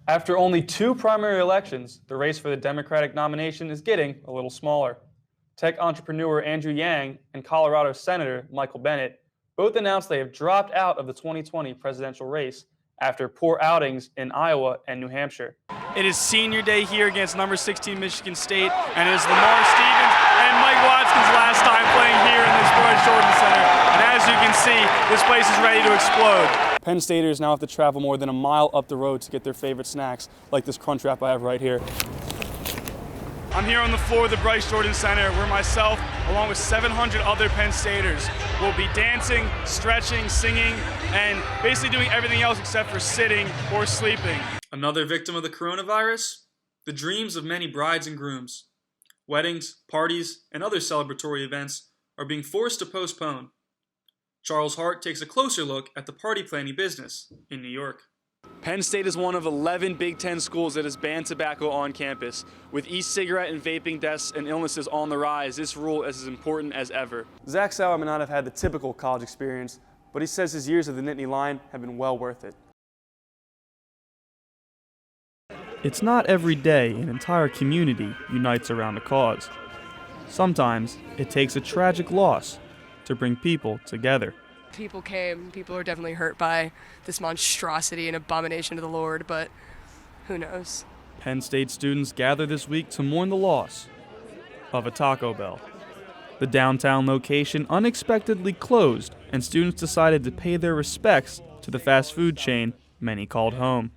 After only 2 primary elections, the race for the Democratic nomination is getting a little smaller. Tech entrepreneur Andrew Yang and Colorado Senator Michael Bennet both announced they have dropped out of the 2020 presidential race after poor outings in Iowa and New Hampshire. It is senior day here against number 16 Michigan State, and it is Lamar Stevens and Mike Watson's last time playing here in this Bryce Jordan Center. And as you can see, this place is ready to explode. Penn Staters now have to travel more than a mile up the road to get their favorite snacks, like this crunch wrap I have right here. I'm here on the floor of the Bryce Jordan Center where myself, along with 700 other Penn Staters, will be dancing, stretching, singing, and basically doing everything else except for sitting or sleeping. Another victim of the coronavirus? The dreams of many brides and grooms. Weddings, parties, and other celebratory events are being forced to postpone. Charles Hart takes a closer look at the party planning business in New York. Penn State is one of 11 Big Ten schools that has banned tobacco on campus. With e-cigarette and vaping deaths and illnesses on the rise, this rule is as important as ever. Zach Sauer may not have had the typical college experience, but he says his years of the Nittany Lion have been well worth it. It's not every day an entire community unites around a cause. Sometimes it takes a tragic loss to bring people together. People came, people are definitely hurt by this monstrosity and abomination of the Lord, but who knows? Penn State students gather this week to mourn the loss of a Taco Bell. The downtown location unexpectedly closed, and students decided to pay their respects to the fast food chain many called home.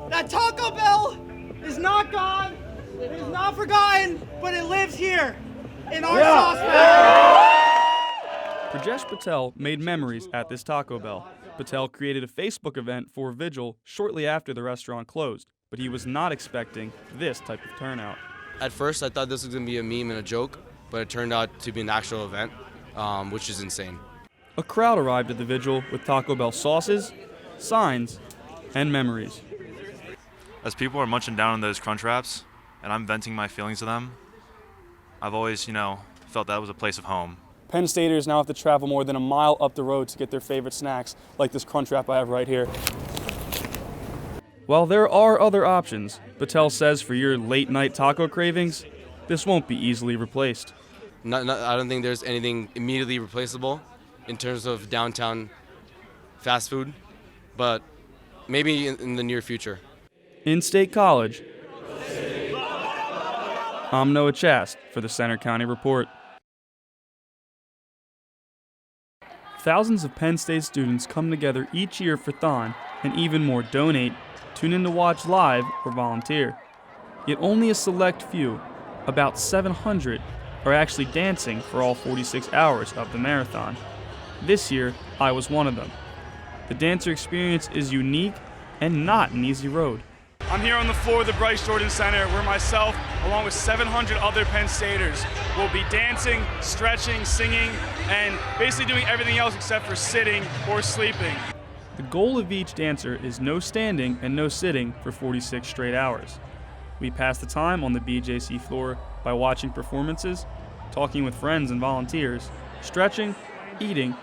That Taco Bell is not gone, it is not forgotten, but it lives here in our sauce bag. Rajesh Patel made memories at this Taco Bell. Patel created a Facebook event for a vigil shortly after the restaurant closed, but he was not expecting this type of turnout. At first, I thought this was going to be a meme and a joke, but it turned out to be an actual event, which is insane. A crowd arrived at the vigil with Taco Bell sauces, signs, and memories. As people are munching down on those crunch wraps, and I'm venting my feelings to them, I've always, felt that was a place of home. Penn Staters now have to travel more than a mile up the road to get their favorite snacks, like this crunch wrap I have right here. While there are other options, Patel says for your late-night taco cravings, this won't be easily replaced. I don't think there's anything immediately replaceable in terms of downtown fast food, but maybe in the near future. In State College, I'm Noah Chast for the Center County Report. Thousands of Penn State students come together each year for Thon, and even more donate, tune in to watch live, or volunteer. Yet only a select few, about 700, are actually dancing for all 46 hours of the marathon. This year, I was one of them. The dancer experience is unique and not an easy road. I'm here on the floor of the Bryce Jordan Center where myself, along with 700 other Penn Staters, will be dancing, stretching, singing, and basically doing everything else except for sitting or sleeping. The goal of each dancer is no standing and no sitting for 46 straight hours. We pass the time on the BJC floor by watching performances, talking with friends and volunteers, stretching, eating,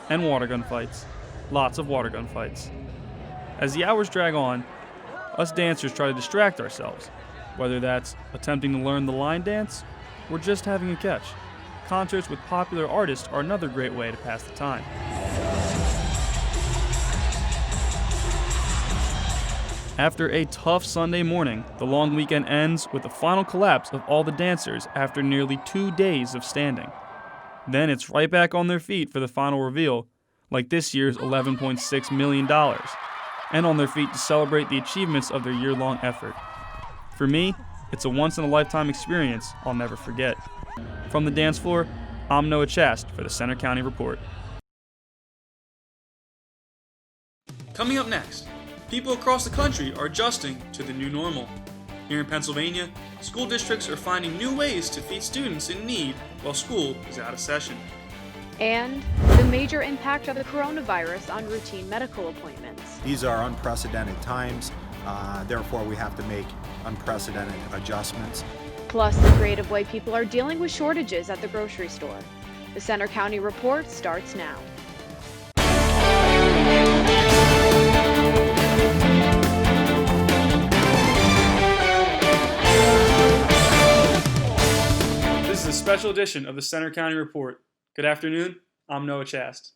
and water gun fights. Lots of water gun fights. As the hours drag on, us dancers try to distract ourselves, whether that's attempting to learn the line dance or just having a catch. Concerts with popular artists are another great way to pass the time. After a tough Sunday morning, the long weekend ends with the final collapse of all the dancers after nearly 2 days of standing. Then it's right back on their feet for the final reveal, like this year's $11.6 million. And on their feet to celebrate the achievements of their year-long effort. For me, it's a once-in-a-lifetime experience I'll never forget. From the dance floor, I'm Noah Chast for the Center County Report. Coming up next, people across the country are adjusting to the new normal. Here in Pennsylvania, school districts are finding new ways to feed students in need while school is out of session. And the major impact of the coronavirus on routine medical appointments. These are unprecedented times, therefore we have to make unprecedented adjustments. Plus the creative way people are dealing with shortages at the grocery store. The Center County Report starts now. special edition of the Center County Report. Good afternoon, I'm Noah Chast.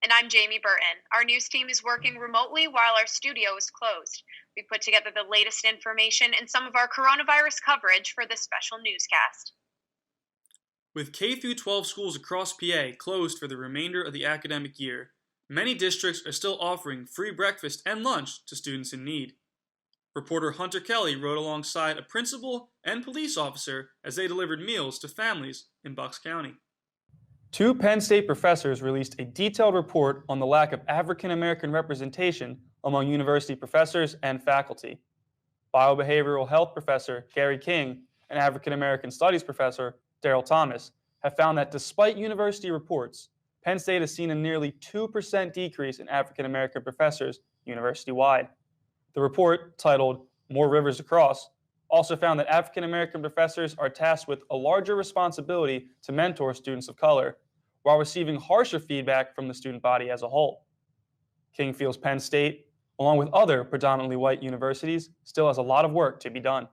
And I'm Jamie Burton. Our news team is working remotely while our studio is closed. We put together the latest information and some of our coronavirus coverage for this special newscast. With K-12 schools across PA closed for the remainder of the academic year, many districts are still offering free breakfast and lunch to students in need. Reporter Hunter Kelly rode alongside a principal and police officer as they delivered meals to families in Bucks County. 2 Penn State professors released a detailed report on the lack of African American representation among university professors and faculty. Biobehavioral health professor Gary King and African American studies professor Daryl Thomas have found that despite university reports, Penn State has seen a nearly 2% decrease in African American professors university-wide. The report, titled More Rivers to Cross, also found that African American professors are tasked with a larger responsibility to mentor students of color, while receiving harsher feedback from the student body as a whole. King feels Penn State, along with other predominantly white universities, still has a lot of work to be done.